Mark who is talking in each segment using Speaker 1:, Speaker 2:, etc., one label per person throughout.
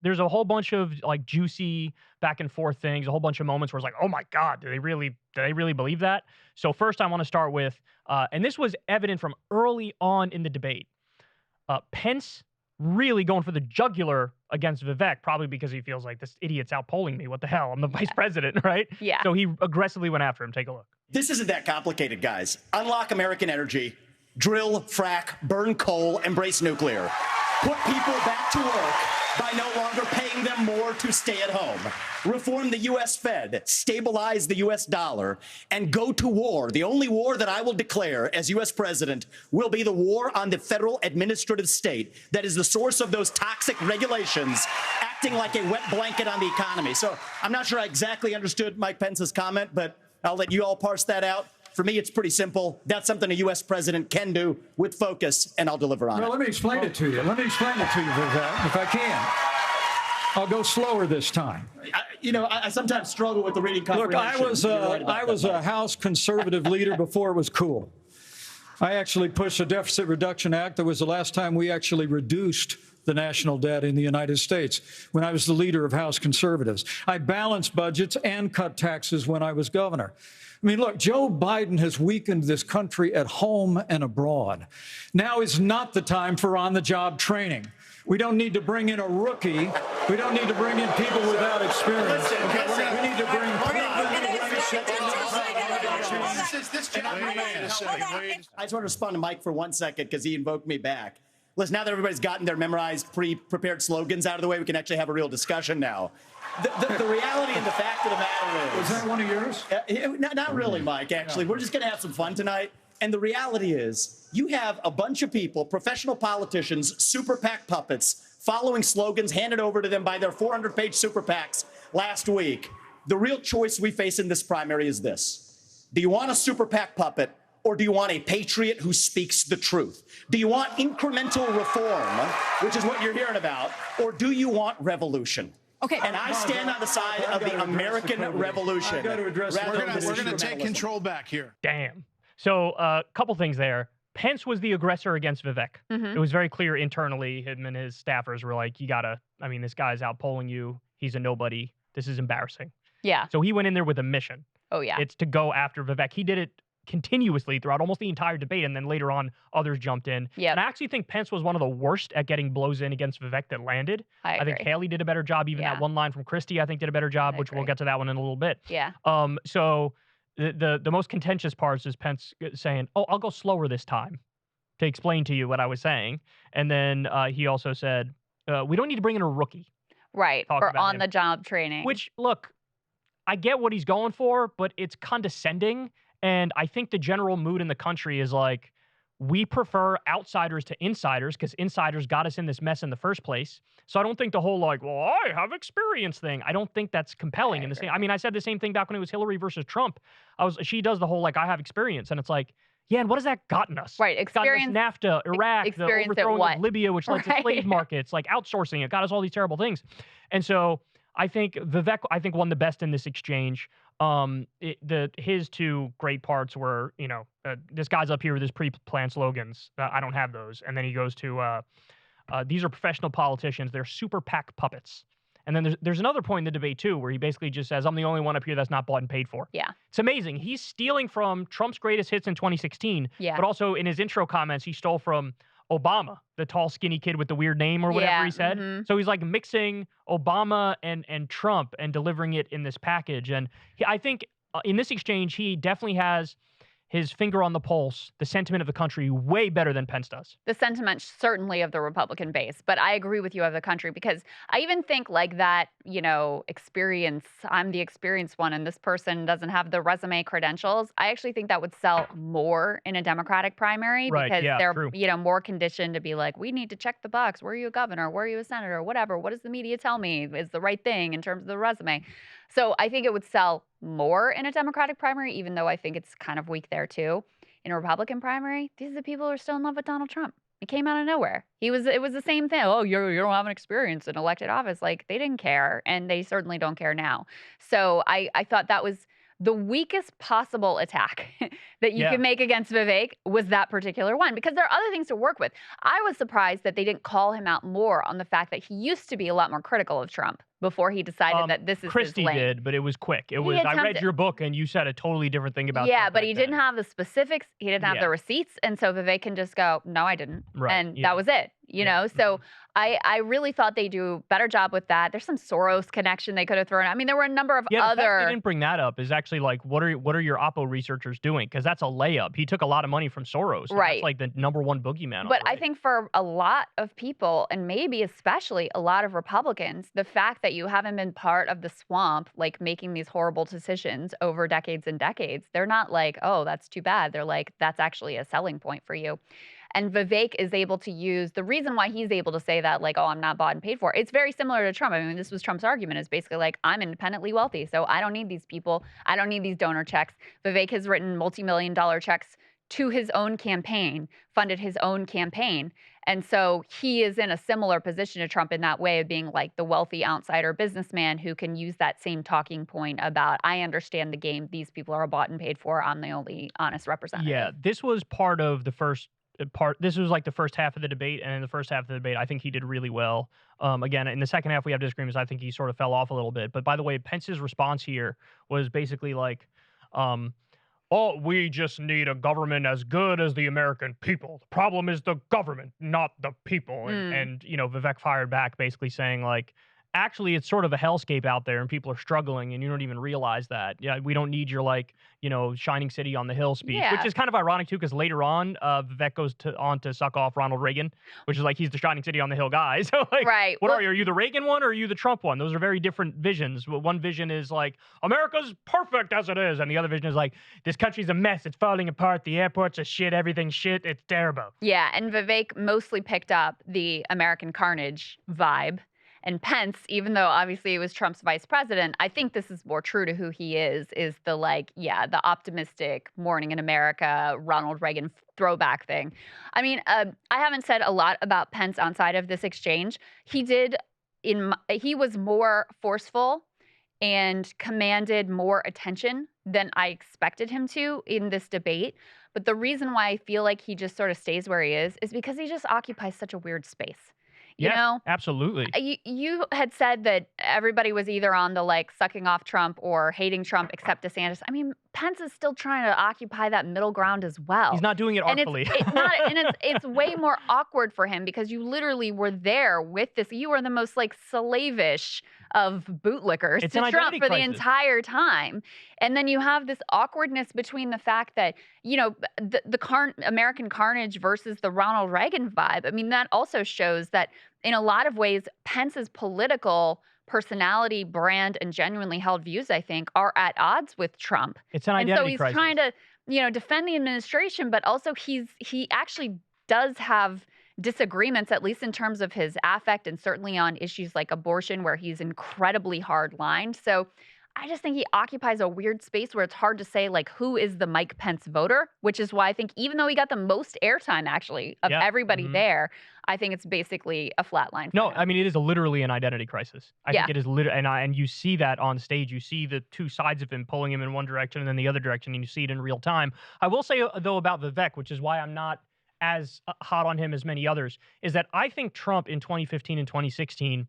Speaker 1: there's a whole bunch of like juicy back and forth things, a whole bunch of moments where it's like, oh my God, do they really believe that? So first I want to start with, and this was evident from early on in the debate, Pence really going for the jugular against Vivek, probably because he feels like this idiot's outpolling me. What the hell? I'm the vice president, right?
Speaker 2: Yeah.
Speaker 1: So he aggressively went after him. Take a look.
Speaker 3: This isn't that complicated, guys. Unlock American energy, drill, frack, burn coal, embrace nuclear. Put people back to work by no longer paying them more to stay at home. Reform the U.S. Fed, stabilize the U.S. dollar, and go to war. The only war that I will declare as U.S. president will be the war on the federal administrative state that is the source of those toxic regulations acting like a wet blanket on the economy. So I'm not sure I exactly understood Mike Pence's comment, but I'll let you all parse that out. For me, it's pretty simple. That's something a U.S. president can do with focus, and I'll deliver on it.
Speaker 4: Well, let me explain it to you. Vivek, if I can. I'll go slower this time.
Speaker 3: I sometimes struggle with the reading
Speaker 4: Look,
Speaker 3: comprehension.
Speaker 4: I was a House conservative leader before it was cool. I actually pushed a Deficit Reduction Act. That was the last time we actually reduced the national debt in the United States when I was the leader of House conservatives. I balanced budgets and cut taxes when I was governor. I mean, look, Joe Biden has weakened this country at home and abroad. Now is not the time for on-the-job training. We don't need to bring in a rookie. We don't need to bring in people without experience. We need to bring
Speaker 3: I just want to respond to Mike for 1 second because he invoked me back. Listen, now that everybody's gotten their memorized, pre-prepared slogans out of the way, we can actually have a real discussion now. The reality and the fact of the matter is...
Speaker 4: Was that one of yours?
Speaker 3: Not really, Mike, actually. We're just going to have some fun tonight. And the reality is you have a bunch of people, professional politicians, super PAC puppets, following slogans handed over to them by their 400-page super PACs last week. The real choice we face in this primary is this. Do you want a super PAC puppet, or do you want a patriot who speaks the truth? Do you want incremental reform, which is what you're hearing about, or do you want revolution?
Speaker 2: Okay.
Speaker 3: And I stand on the side of the American revolution.
Speaker 4: We're
Speaker 5: going to take control back here.
Speaker 1: Damn. So a couple things there. Pence was the aggressor against Vivek. It was very clear internally. Him and his staffers were like, this guy's outpolling you. He's a nobody. This is embarrassing.
Speaker 2: Yeah.
Speaker 1: So he went in there with a mission.
Speaker 2: Oh, yeah.
Speaker 1: It's to go after Vivek. He did it continuously throughout almost the entire debate, and then later on, others jumped in.
Speaker 2: Yep.
Speaker 1: And I actually think Pence was one of the worst at getting blows in against Vivek that landed.
Speaker 2: I agree.
Speaker 1: think Haley did a better job. Even that one line from Christie, I think, did a better job, which we'll get to that one in a little bit.
Speaker 2: Yeah.
Speaker 1: So the most contentious parts is Pence saying, "Oh, I'll go slower this time," to explain to you what I was saying. And then he also said, "We don't need to bring in a rookie."
Speaker 2: Right.
Speaker 1: Talk
Speaker 2: For
Speaker 1: about him.
Speaker 2: on-the-job training.
Speaker 1: Which, look, I get what he's going for, but it's condescending. And I think the general mood in the country is like, we prefer outsiders to insiders because insiders got us in this mess in the first place. So I don't think the whole like, well, I have experience thing. I don't think that's compelling in the same. I mean, I said the same thing back when it was Hillary versus Trump. She does the whole like, I have experience. And it's like, yeah, and what has that gotten us?
Speaker 2: Right.
Speaker 1: Experience. Gotten us NAFTA, Iraq, the overthrowing of Libya, which led to slave markets, like outsourcing. It got us all these terrible things. And so I think Vivek, won the best in this exchange. His two great parts were, this guy's up here with his pre-planned slogans. I don't have those. And then he goes to, these are professional politicians. They're super PAC puppets. And then there's another point in the debate, too, where he basically just says, I'm the only one up here that's not bought and paid for.
Speaker 2: Yeah.
Speaker 1: It's amazing. He's stealing from Trump's greatest hits in 2016.
Speaker 2: Yeah.
Speaker 1: But also in his intro comments, he stole from Obama, the tall, skinny kid with the weird name or whatever he said. So he's like mixing Obama and Trump and delivering it in this package. And I think in this exchange, he definitely has his finger on the pulse, the sentiment of the country, way better than Pence does.
Speaker 2: The sentiment certainly of the Republican base, but I agree with you of the country because I even think like that, experience, I'm the experienced one and this person doesn't have the resume credentials. I actually think that would sell more in a Democratic primary because they're, more conditioned to be like, we need to check the box. Were you a governor? Were you a senator? Whatever. What does the media tell me is the right thing in terms of the resume? So I think it would sell more in a Democratic primary, even though I think it's kind of weak there too. In a Republican primary, these are the people who are still in love with Donald Trump. It came out of nowhere. It was the same thing. Oh, you don't have an experience in elected office. Like they didn't care, and they certainly don't care now. So I thought that was the weakest possible attack that you can make against Vivek was that particular one, because there are other things to work with. I was surprised that they didn't call him out more on the fact that he used to be a lot more critical of Trump before he decided that this is
Speaker 1: Christie
Speaker 2: his lane.
Speaker 1: did, but it was quick. It was. I read your book, and you said a totally different thing about.
Speaker 2: Yeah,
Speaker 1: Trump
Speaker 2: but he
Speaker 1: back then.
Speaker 2: didn't have the specifics. He didn't have the receipts, and so Vivek can just go, "No, I didn't," and that was it. You know, so I really thought they do a better job with that. There's some Soros connection they could have thrown. I mean, there were a number of
Speaker 1: other.
Speaker 2: The fact
Speaker 1: they didn't bring that up is actually like, what are your Oppo researchers doing? Because that's a layup. He took a lot of money from Soros.
Speaker 2: Right.
Speaker 1: That's like the #1 boogeyman.
Speaker 2: But I think for a lot of people, and maybe especially a lot of Republicans, the fact that you haven't been part of the swamp, like making these horrible decisions over decades and decades, they're not like, oh, that's too bad. They're like, that's actually a selling point for you. And Vivek is able to use the reason why he's able to say that, like, oh, I'm not bought and paid for. It's very similar to Trump. I mean, this was Trump's argument, is basically like, I'm independently wealthy, so I don't need these people. I don't need these donor checks. Vivek has written multi-million-dollar checks to his own campaign, funded his own campaign. And so he is in a similar position to Trump in that way of being like the wealthy outsider businessman who can use that same talking point about, I understand the game. These people are bought and paid for. I'm the only honest representative.
Speaker 1: Yeah, this was part of the first part. This was like the first half of the debate, and in the first half of the debate, I think he did really well. Again, in the second half, we have disagreements. I think he sort of fell off a little bit. But by the way, Pence's response here was basically like, oh, we just need a government as good as the American people. The problem is the government, not the people. And you know, Vivek fired back basically saying like, actually, it's sort of a hellscape out there and people are struggling and you don't even realize that. Yeah, we don't need your, like, you know, shining city on the hill speech, which is kind of ironic, too, because later on, Vivek goes on to suck off Ronald Reagan, which is like he's the shining city on the hill guy. So, like, what are you? Are you the Reagan one or are you the Trump one? Those are very different visions. One vision is like, America's perfect as it is. And the other vision is like, this country's a mess. It's falling apart. The airports are shit. Everything's shit. It's terrible.
Speaker 2: Yeah, and Vivek mostly picked up the American carnage vibe. And Pence, even though obviously he was Trump's vice president, I think this is more true to who he is the like, the optimistic morning in America, Ronald Reagan throwback thing. I mean, I haven't said a lot about Pence outside of this exchange. He was more forceful and commanded more attention than I expected him to in this debate. But the reason why I feel like he just sort of stays where he is because he just occupies such a weird space. You know?
Speaker 1: Absolutely.
Speaker 2: You had said that everybody was either on the like sucking off Trump or hating Trump except DeSantis. I mean, Pence is still trying to occupy that middle ground as well.
Speaker 1: He's not doing it artfully.
Speaker 2: It's way more awkward for him because you literally were there with this. You were the most like slavish of bootlickers to Trump for the entire time. And then you have this awkwardness between the fact that, you know, the American carnage versus the Ronald Reagan vibe. I mean, that also shows that in a lot of ways, Pence's political personality, brand, and genuinely held views, I think, are at odds with Trump.
Speaker 1: It's an identity crisis.
Speaker 2: So he's trying to, you know, defend the administration, but also he actually does have disagreements, at least in terms of his affect and certainly on issues like abortion, where he's incredibly hard-lined. So I just think he occupies a weird space where it's hard to say, like, who is the Mike Pence voter, which is why I think even though he got the most airtime, actually, of everybody there, I think it's basically a flat line.
Speaker 1: No, I mean, it is literally an identity crisis. I think it is literally, and you see that on stage. You see the two sides of him pulling him in one direction and then the other direction, and you see it in real time. I will say, though, about Vivek, which is why I'm not as hot on him as many others, is that I think Trump in 2015 and 2016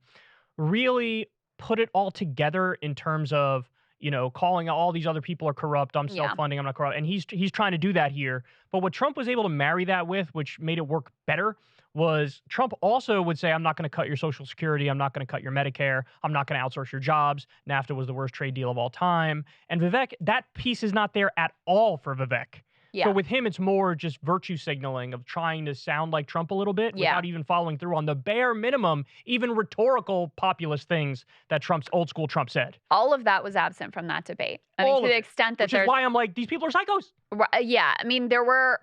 Speaker 1: really put it all together in terms of, you know, calling all these other people are corrupt. I'm self-funding. I'm not corrupt. And he's trying to do that here. But what Trump was able to marry that with, which made it work better, was Trump also would say, I'm not going to cut your Social Security. I'm not going to cut your Medicare. I'm not going to outsource your jobs. NAFTA was the worst trade deal of all time. And Vivek, that piece is not there at all for Vivek. So with him, it's more just virtue signaling of trying to sound like Trump a little bit without even following through on the bare minimum, even rhetorical populist things that old school Trump said.
Speaker 2: All of that was absent from that debate. I mean, to the extent that
Speaker 1: which is why I'm like, these people are psychos.
Speaker 2: Yeah, I mean, there were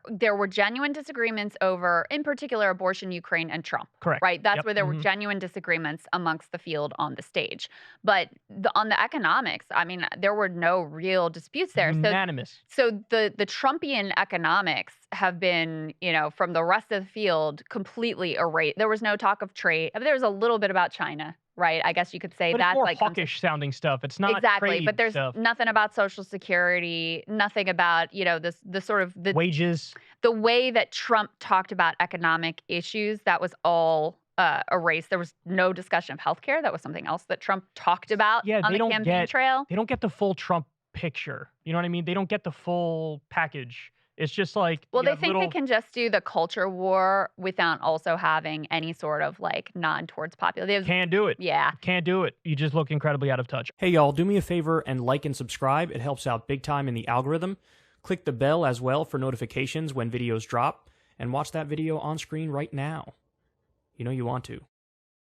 Speaker 2: genuine disagreements over, in particular, abortion, Ukraine, and Trump.
Speaker 1: Correct.
Speaker 2: Right? That's where there were genuine disagreements amongst the field on the stage. But on the economics, I mean, there were no real disputes there.
Speaker 1: Unanimous.
Speaker 2: So the Trumpian economics have been, you know, from the rest of the field completely erased. There was no talk of trade. There was a little bit about China. right? I guess you could say
Speaker 1: but
Speaker 2: that's
Speaker 1: it's more
Speaker 2: like
Speaker 1: hawkish sounding stuff. It's not
Speaker 2: exactly,
Speaker 1: trade
Speaker 2: but there's
Speaker 1: stuff.
Speaker 2: nothing about Social Security, nothing about, the sort of
Speaker 1: wages.
Speaker 2: The way that Trump talked about economic issues, that was all erased. There was no discussion of healthcare. That was something else that Trump talked about on the campaign trail.
Speaker 1: They don't get the full Trump picture. You know what I mean? They don't get the full package. It's just like,
Speaker 2: well, they think they can just do the culture war without also having any sort of like nod towards populism.
Speaker 1: Can't do it.
Speaker 2: Yeah.
Speaker 1: Can't do it. You just look incredibly out of touch. Hey, y'all, do me a favor and like and subscribe. It helps out big time in the algorithm. Click the bell as well for notifications when videos drop, and watch that video on screen right now. You know you want to.